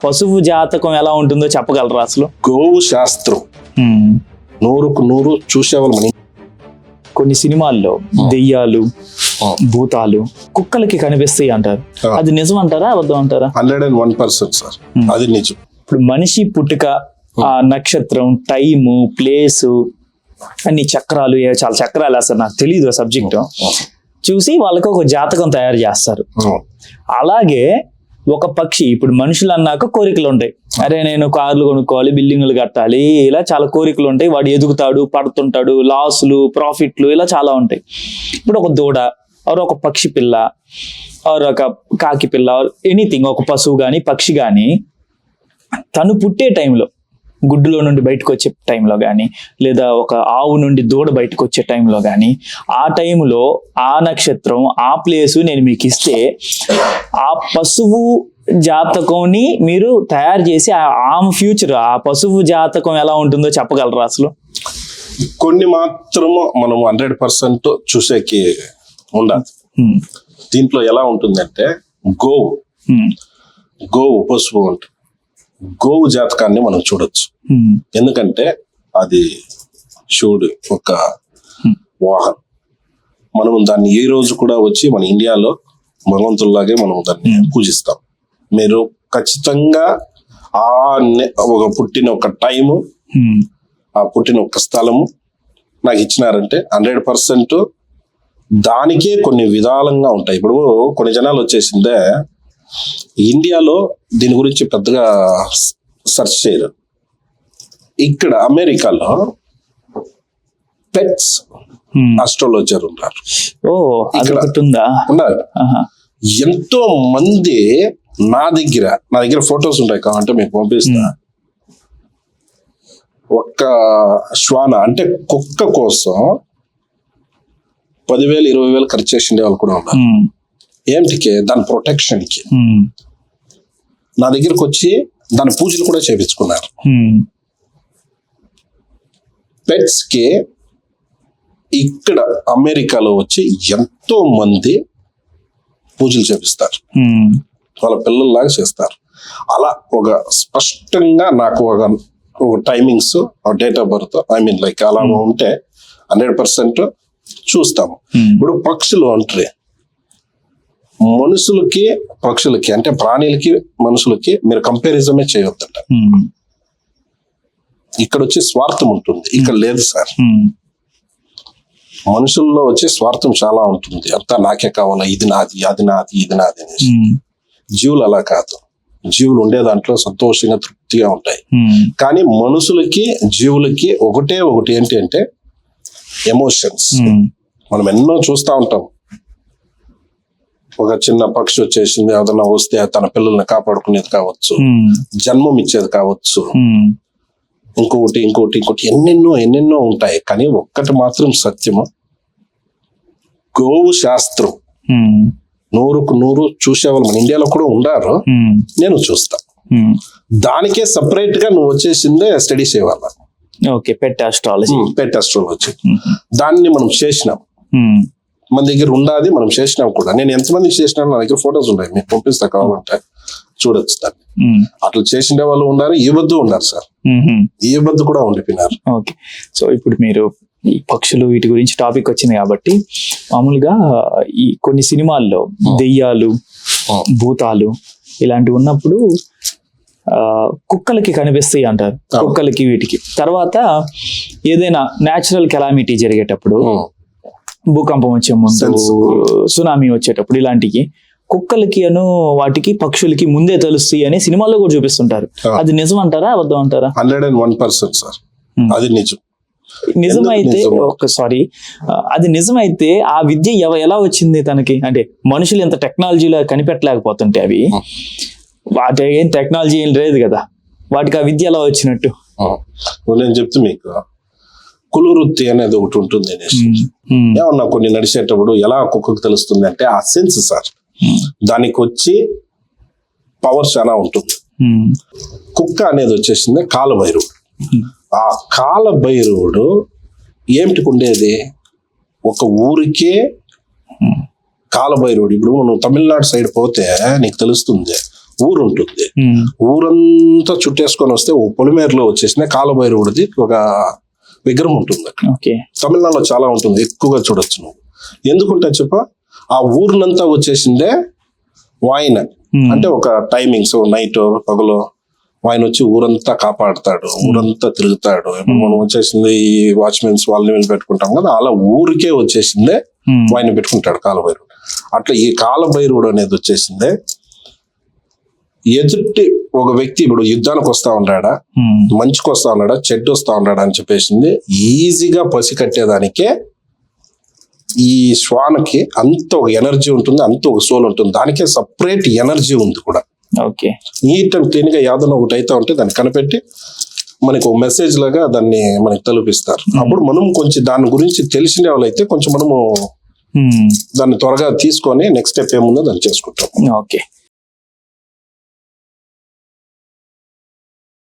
పశువు జాతకం ఎలా ఉంటుందో చెప్పగలరా అసలు? గోవు శాస్త్రం 100కు 100 చూసేవాళ్ళు మనం. కొన్ని సినిమాల్లో దెయ్యాలు, భూతాలు కుక్కలకి కనిపిస్తాయి అంటారు. అది నిజం అంటారా, అబద్ధం అంటారా? 101% సార్, అది నిజం. ఇప్పుడు మనిషి పుట్టుక, ఆ నక్షత్రం, టైము, ప్లేసు, అన్ని చక్రాలు, చాలా చక్రాలు అసలు నాకు తెలియదు ఆ సబ్జెక్ట్ చూసి వాళ్ళకి ఒక జాతకం తయారు చేస్తారు. అలాగే ఒక పక్షి, ఇప్పుడు మనుషులు అన్నాక కోరికలు ఉంటాయి. అరే నేను కార్లు కొనుక్కోవాలి, బిల్డింగ్లు కట్టాలి, ఇలా చాలా కోరికలు ఉంటాయి. వాడు ఎదుగుతాడు, పడుతుంటాడు, లాసులు, ప్రాఫిట్లు, ఇలా చాలా ఉంటాయి. ఇప్పుడు ఒక దూడ ఆర్ ఒక పక్షి పిల్ల ఆర్ ఒక కాకి పిల్ల ఆర్ ఎనీథింగ్, ఒక పశువు కానీ పక్షి కానీ తను పుట్టే టైంలో, గుడ్డులో నుండి బయటకు వచ్చే టైంలో కానీ, లేదా ఒక ఆవు నుండి దూడ బయటకు వచ్చే టైంలో కానీ, ఆ టైంలో ఆ నక్షత్రం, ఆ ప్లేసు నేను మీకు ఇస్తే, ఆ పశువు జాతకంని మీరు తయారు చేసి ఆమె ఫ్యూచర్, ఆ పశువు జాతకం ఎలా ఉంటుందో చెప్పగలరా అసలు? కొన్ని మాత్రము మనం 100% చూసేకి ఉండాలి. దీంట్లో ఎలా ఉంటుందంటే, గోవు పశువు ఉంటుంది. గోవు జాతకాన్ని మనం చూడొచ్చు. ఎందుకంటే అది శివుడు ఒక వాహనం. మనం దాన్ని ఈ రోజు కూడా వచ్చి మన ఇండియాలో భగవంతుల్లాగే మనం దాన్ని పూజిస్తాం. మీరు ఖచ్చితంగా ఒక పుట్టిన ఒక టైము, ఆ పుట్టిన ఒక స్థలము నాకు ఇచ్చినారంటే 100% దానికే కొన్ని విధాలంగా ఉంటాయి. ఇప్పుడు కొన్ని జనాలు వచ్చేసిందే ఇండియాలో దీని గురించి పెద్దగా సెర్చ్ చేయరు. ఇక్కడ అమెరికాలో పెట్స్ ఆస్ట్రాలజర్ ఉన్నారు. ఉన్నారు. ఎంతో మంది నా దగ్గర ఫొటోస్ ఉంటాయి, కావాలంటే మీకు పంపిస్తా. ఒక్క శ్వాన అంటే కుక్క కోసం 10,000 20,000 ఖర్చు చేసిండే వాళ్ళు కూడా ఉన్నారు. ఏమిటికి? దాని ప్రొటెక్షన్ కి. నా దగ్గరకు వచ్చి దాని పూజలు కూడా చేయించుకున్నారు. పెట్స్ కి ఇక్కడ అమెరికాలో వచ్చి ఎంతో మంది పూజలు చేపిస్తారు, వాళ్ళ పిల్లల్లాగా చేస్తారు. అలా ఒక స్పష్టంగా నాకు ఒక timings, date of birth, like అలా ఉంటే 100% చూస్తాము. ఇప్పుడు పక్షులు అంటే మనుషులకి పక్షులకి, అంటే ప్రాణులకి మనుషులకి మీరు కంపారిజమే చేయొద్దంట. ఇక్కడ వచ్చి స్వార్థం ఉంటుంది, ఇక్కడ లేదు సార్. మనుషుల్లో వచ్చే స్వార్థం చాలా ఉంటుంది. అంతా నాకే కావాలా, ఇది నాది, అది నాది, ఇది నాది అనేసి. జీవులు అలా కాదు. జీవులు ఉండే దాంట్లో సంతోషంగా తృప్తిగా ఉంటాయి. కానీ మనుషులకి జీవులకి ఒకటి ఏంటి అంటే ఎమోషన్స్. మనం ఎన్నో చూస్తూ ఉంటాం. ఒక చిన్న పక్షి వచ్చేసింది, ఏదైనా వస్తే తన పిల్లల్ని కాపాడుకునేది కావచ్చు, జన్మం ఇచ్చేది కావచ్చు, ఇంకోటి ఎన్నెన్నో ఉంటాయి. కానీ ఒక్కటి మాత్రం సత్యము, గోవు శాస్త్రం 100కు 100 చూసేవాళ్ళు మన ఇండియాలో కూడా ఉన్నారు. నేను చూస్తా. దానికే సపరేట్ గా నువ్వు వచ్చేసిందే స్టడీ చేయవాళ్ళ. పెట్ ఆస్ట్రాలజీ దాన్ని మనం చేసినాం. మన దగ్గర ఉండాది, మనం చేసినాం కూడా. నేను ఎంతమందికి చేసినా నా దగ్గర ఫొటోస్ ఉన్నాయి, మీకు పంపిస్తా, కావాలంటే చూడొచ్చు దాన్ని. అట్లా చేసిన వాళ్ళు ఉన్నారు, ఈ వద్దు ఉన్నారు సార్, ఈ వద్దు కూడా ఉండిపోయినారు. ఓకే, సో ఇప్పుడు మీరు ఈ పక్షులు వీటి గురించి టాపిక్ వచ్చింది కాబట్టి, మామూలుగా ఈ కొన్ని సినిమాల్లో దెయ్యాలు, భూతాలు ఇలాంటివి ఉన్నప్పుడు కుక్కలకి కనిపిస్తాయి అంటారు. కుక్కలకి వీటికి తర్వాత ఏదైనా న్యాచురల్ కెలామిటీ జరిగేటప్పుడు, భూకంపం వచ్చే ముందు, సునామీ వచ్చేటప్పుడు, ఇలాంటికి కుక్కలకి వాటికి పక్షులకి ముందే తెలుస్తాయి అని సినిమాల్లో కూడా చూపిస్తుంటారు. అది నిజం అంటారా, అబద్ధం అంటారా? 101% సార్, అది నిజం. నిజమైతే అది నిజమైతే ఆ విద్య ఎలా వచ్చింది తనకి? అంటే మనుషులు ఎంత టెక్నాలజీలో కనిపెట్టలేకపోతుంటే అవి, వాటి ఏం టెక్నాలజీ ఏం లేదు కదా, వాటికి ఆ విద్య ఎలా వచ్చినట్టు? నేను చెప్తే మీకు కులవృత్తి అనేది ఒకటి ఉంటుంది. ఏమన్నా కొన్ని నడిచేటప్పుడు ఎలా కుక్కకు తెలుస్తుంది అంటే ఆ సెన్స్ సార్, దానికి వచ్చి పవర్ చాలా ఉంటుంది. కుక్క అనేది వచ్చేసింది కాలభైరవుడు. ఆ కాలభైరవుడు ఏమిటికి ఉండేది? ఒక ఊరికే కాలభైరవుడు. ఇప్పుడు మనం తమిళనాడు సైడ్ పోతే నీకు తెలుస్తుంది, ఊరు ఉంటుంది. ఉమ్, ఊరంతా చుట్టేసుకొని వస్తే ఓ పొలిమేరలో వచ్చేసిన కాలభైరవుడిది ఒక విగ్రహం ఉంటుంది అక్కడ. ఓకే. తమిళనాడులో చాలా ఉంటుంది, ఎక్కువగా చూడొచ్చు నువ్వు. ఎందుకుంటే చెప్ప ఆ ఊరినంతా వచ్చేసిందే వాయన, ఉమ్, అంటే ఒక టైమింగ్స్ నైట్ పగలు ఆయన వచ్చి ఊరంతా కాపాడుతాడు, ఊరంతా తిరుగుతాడు. ఇప్పుడు మనం వచ్చేసింది ఈ వాచ్మెన్స్ వాళ్ళని వీళ్ళు పెట్టుకుంటాం కదా, అలా ఊరికే వచ్చేసిందే ఉమ్, ఆయన పెట్టుకుంటాడు కాలభైరవుడు. అట్లా ఈ కాలభైరవుడు అనేది వచ్చేసిందే ఎదుటి ఒక వ్యక్తి ఇప్పుడు యుద్ధానికి వస్తా ఉన్నాడా, ఉమ్, మంచికి వస్తా ఉన్నాడా, చెడ్డు వస్తా ఉన్నాడా అని చెప్పేసింది ఈజీగా పసికట్టేదానికే ఈ శ్వానకి అంత ఒక ఎనర్జీ ఉంటుంది, అంత ఒక సోల్ ఉంటుంది. దానికే సపరేట్ ఎనర్జీ ఉంది కూడా. ఓకే. నీట్ అండ్ క్లీన్ గా ఏదైనా ఒకటి అయితే ఉంటే దాన్ని కనిపెట్టి మనకి ఒక మెసేజ్ లాగా దాన్ని మనకి తలపిస్తారు. అప్పుడు మనం కొంచెం దాని గురించి తెలిసిన వాళ్ళైతే కొంచెం మనము ఉమ్, దాన్ని త్వరగా తీసుకొని నెక్స్ట్ స్టెప్ ఏముందో దాన్ని చేసుకుంటాం. ఓకే.